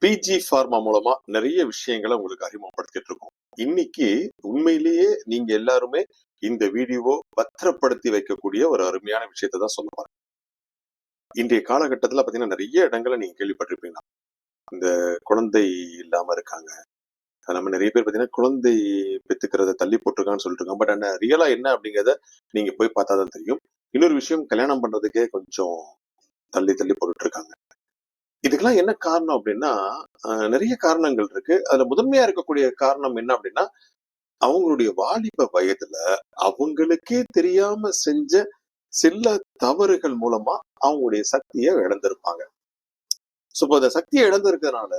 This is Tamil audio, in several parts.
பிஜி ஃபார்மா மூலமா நிறைய விஷயங்களை உங்களுக்கு அறிமுகப்படுத்திட்டு இருக்கோம். இன்னைக்கு உண்மையிலேயே நீங்க எல்லாருமே இந்த வீடியோவை பத்திரப்படுத்தி வைக்கக்கூடிய ஒரு அருமையான விஷயத்தை தான் சொல்ல போறேன். இன்றைய காலகட்டத்துல பாத்தீங்கன்னா நிறைய இடங்களை நீங்க கேள்விப்பட்டிருப்பீங்க. இந்த குழந்தை இல்லாம இருக்காங்க. நம்ம நிறைய பேர் பாத்தீங்கன்னா குழந்தை பெத்துக்கிறத தள்ளி போட்டிருக்கான்னு சொல்லிட்டு இருக்காங்க. பட் ஆனா ரியலா என்ன அப்படிங்கறத நீங்க போய் பார்த்தாதான் தெரியும். இன்னொரு விஷயம், கல்யாணம் பண்றதுக்கே கொஞ்சம் தள்ளி தள்ளி போட்டுட்டு இருக்காங்க. இதுக்கெல்லாம் என்ன காரணம் அப்படின்னா, நிறைய காரணங்கள் இருக்கு. அதுல முதன்மையா இருக்கக்கூடிய காரணம் என்ன அப்படின்னா, அவங்களுடைய வாலிப வயதுல அவங்களுக்கே தெரியாம செஞ்ச சில தவறுகள் மூலமா அவங்களுடைய சக்தியை இழந்திருப்பாங்க. சோ இப்போ அந்த சக்தியை இழந்திருக்கிறதுனால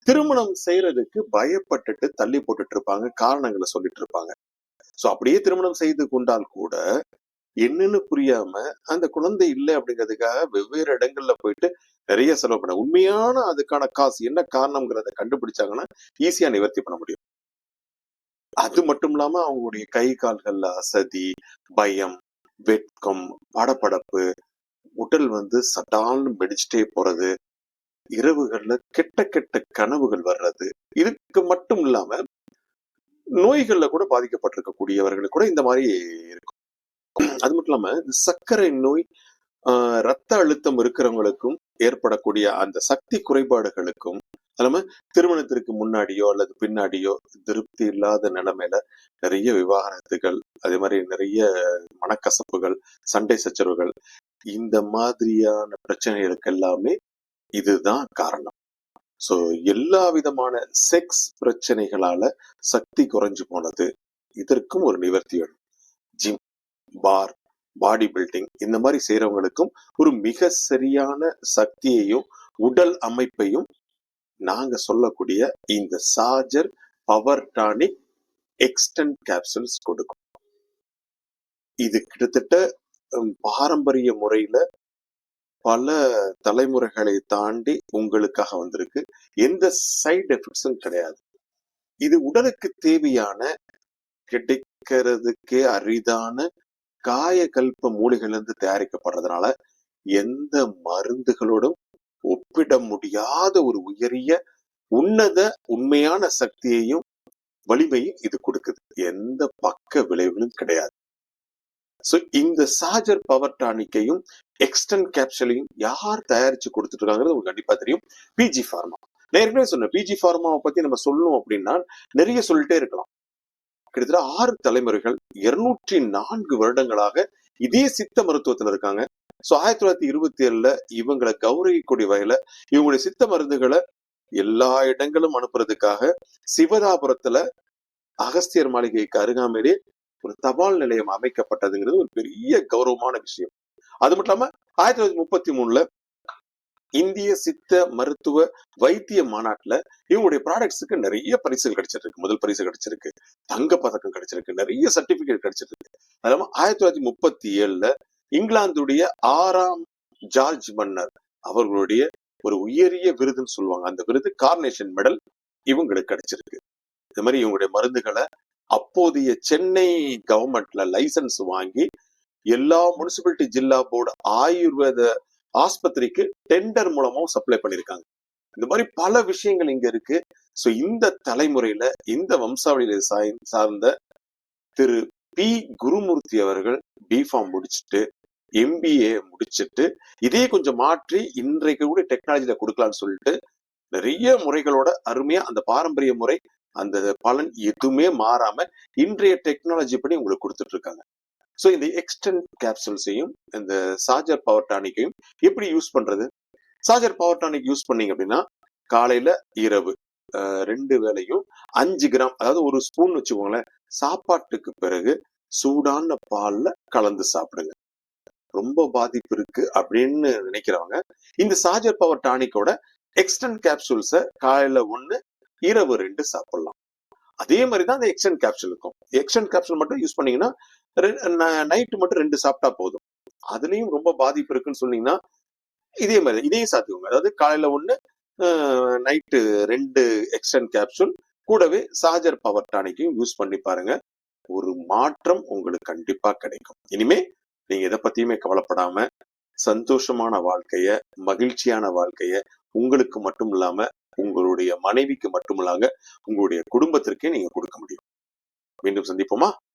திருமணம் செய்யறதுக்கு பயப்பட்டுட்டு தள்ளி போட்டுட்டு இருப்பாங்க, காரணங்களை சொல்லிட்டு இருப்பாங்க. சோ அப்படியே திருமணம் செய்து கொண்டால் கூட என்னன்னு புரியாம அந்த குழந்தை இல்லை அப்படிங்கிறதுக்காக வெவ்வேறு இடங்கள்ல போயிட்டு நிறைய செலவு பண்ண, உண்மையான அதுக்கான காசு என்ன காரணம்ங்கிறத கண்டுபிடிச்சாங்கன்னா ஈஸியா நிவர்த்தி பண்ண முடியும். அது மட்டும் இல்லாம அவங்களுடைய கை கால்கள்ல அசதி, பயம், வெட்கம், படபடப்பு, உடல் சடால்னு வெடிச்சுட்டே போறது, இரவுகள்ல கெட்ட கெட்ட கனவுகள் வர்றது, இதுக்கு மட்டும் இல்லாம நோய்கள்ல கூட பாதிக்கப்பட்டிருக்கக்கூடியவர்களுக்கு கூட இந்த மாதிரி இருக்கும். அது மட்டும் இல்லாம சர்க்கரை நோய், ரத்த அழுத்தம் இருக்கிறவங்களுக்கும் ஏற்படக்கூடிய அந்த சக்தி குறைபாடுகளுக்கும், நம்ம திருமணத்திற்கு முன்னாடியோ அல்லது பின்னாடியோ திருப்தி இல்லாத நிலைமையில நிறைய விவாகரத்துகள், அதே மாதிரி நிறைய மனக்கசப்புகள், சண்டை சச்சரவுகள், இந்த மாதிரியான பிரச்சனைகளுக்கு எல்லாமே இதுதான் காரணம். சோ எல்லா விதமான செக்ஸ் பிரச்சனைகளால சக்தி குறைஞ்சு போனது, இதற்கும் ஒரு நிவர்த்தி வேணும். ஜிம், பார், பாடி பில்டிங் இந்த மாதிரி செய்யறவங்களுக்கும் ஒரு மிக சரியான சக்தியையும் உடல் அமைப்பையும் நாங்க சொல்லக்கூடிய இந்த charger power tonic extent capsules கொடுக்கும். இது கிட்டத்தட்ட பாரம்பரிய முறையில பல தலைமுறைகளை தாண்டி உங்களுக்காக வந்திருக்கு. எந்த சைடு எஃபெக்ட்ஸும் கிடையாது. இது உடலுக்கு தேவையான, கிடைக்கிறதுக்கே அரிதான காயகல்ப மூலிகையிலிருந்து தயாரிக்கப்படுறதுனால எந்த மருந்துகளோடும் ஒப்பிட முடியாத ஒரு உயரிய உன்னத உண்மையான சக்தியையும் வலிமையும் இது கொடுக்குது. எந்த பக்க விளைவுகளும் கிடையாது. சோ இந்த சார்ஜர் பவர் டானிக்கையும் எக்ஸ்டென்ட் கேப்சூலையும் யார் தயாரிச்சு கொடுத்துட்டு இருக்காங்கிறது உங்களுக்கு கண்டிப்பா தெரியும். பிஜி ஃபார்மா. நான் ஏற்கனவே சொன்னேன், பிஜி ஃபார்மாவை பத்தி நம்ம சொல்லணும் அப்படின்னா நிறைய சொல்லிட்டே இருக்கலாம். கிட்டத்தட்ட 6 தலைமுறைகள் 204 வருடங்களாக இதே சித்த மருத்துவத்துல இருக்காங்க. சோ 1927ல இவங்களை கௌரவிக்கூடிய வகையில இவங்களுடைய சித்த மருந்துகளை எல்லா இடங்களும் அனுப்புறதுக்காக சிவதாபுரத்துல அகஸ்தியர் மாளிகைக்கு அருகாமையிலே ஒரு தபால் நிலையம் அமைக்கப்பட்டதுங்கிறது ஒரு பெரிய கௌரவமான விஷயம். அது மட்டும் இல்லாம 1933ல இந்திய சித்த மருத்துவ வைத்திய மாநாட்டுல இவங்களுடைய ப்ராடக்ட்ஸுக்கு நிறைய பரிசுகள் கிடைச்சிருக்கு. முதல் பரிசு கிடைச்சிருக்கு, தங்க பதக்கம் கிடைச்சிருக்கு, நிறைய சர்டிபிகேட் கிடைச்சிருக்கு. அதனால 1937ல இங்கிலாந்துடைய 6ஆம் ஜார்ஜ் மன்னர் அவர்களுடைய ஒரு உயரிய விருதுன்னு சொல்லுவாங்க, அந்த விருது கார்னேஷன் மெடல் இவங்களுக்கு கிடைச்சிருக்கு. இந்த மாதிரி இவங்களுடைய மருந்துகளை அப்போதைய சென்னை கவர்மெண்ட்ல லைசன்ஸ் வாங்கி எல்லா முனிசிபாலிட்டி ஜில்லா போர்டு ஆயுர்வேத ஆஸ்பத்திரிக்கு டெண்டர் மூலமாவும் சப்ளை பண்ணிருக்காங்க. இந்த மாதிரி பல விஷயங்கள் இங்க இருக்கு. சோ இந்த தலைமுறையில இந்த வம்சாவளியில சார்ந்த திரு பி குருமூர்த்தி அவர்கள் பிஃபார்ம் முடிச்சுட்டு MBA முடிச்சுட்டு இதே கொஞ்சம் மாற்றி இன்றைக்கு கூட டெக்னாலஜில கொடுக்கலாம்னு சொல்லிட்டு நிறைய முறைகளோட அருமையா அந்த பாரம்பரிய முறை, அந்த பலன் எதுவுமே மாறாம இன்றைய டெக்னாலஜி படி உங்களுக்கு கொடுத்துட்டு இருக்காங்க. சோ இந்த எக்ஸ்டென்ட் கேப்சூல்ஸையும் இந்த சார்ஜர் பவர் டானிக்கையும் எப்படி யூஸ் பண்றது? சார்ஜர் பவர் டானிக் யூஸ் பண்ணீங்க அப்படின்னா காலையில இரவு 2 வேளையும் 5 கிராம், அதாவது ஒரு ஸ்பூன் வச்சுக்கோங்களேன், சாப்பாட்டுக்கு பிறகு சூடான பால்ல கலந்து சாப்பிடுங்க. ரொம்ப பாதிப்பு இருக்கு அப்படின்னு நினைக்கிறவங்க இந்த சார்ஜர் பவர் டானிக்கோட எக்ஸ்டென்ட் கேப்சூல்ஸை காலையில 1 இரவு 2 சாப்பிடலாம். அதே மாதிரிதான் அந்த எக்ஸ்டென்ட் கேப்சூல் இருக்கும். எக்ஸ்டென்ட் கேப்சூல் மட்டும் யூஸ் பண்ணீங்கன்னா நைட்டு மட்டும் 2 சாப்பிட்டா போதும். அதுலயும் ரொம்ப பாதிப்பு இருக்குன்னு சொன்னீங்கன்னா இதே மாதிரி இதையும் சாத்துக்கோங்க. அதாவது காலையில 1, நைட்டு 2 எக்ஸ்டென்ட் கேப்சூல், கூடவே சார்ஜர் பவர் டானிக்கையும் யூஸ் பண்ணி பாருங்க. ஒரு மாற்றம் உங்களுக்கு கண்டிப்பா கிடைக்கும். இனிமே நீங்க எதை பத்தியுமே கவலைப்படாம சந்தோஷமான வாழ்க்கைய, மகிழ்ச்சியான வாழ்க்கைய உங்களுக்கு மட்டும் இல்லாம உங்களுடைய மனைவிக்கு மட்டுமல்லாங்க, உங்களுடைய குடும்பத்திற்கே நீங்க கொடுக்க முடியும். மீண்டும் சந்திப்போமா?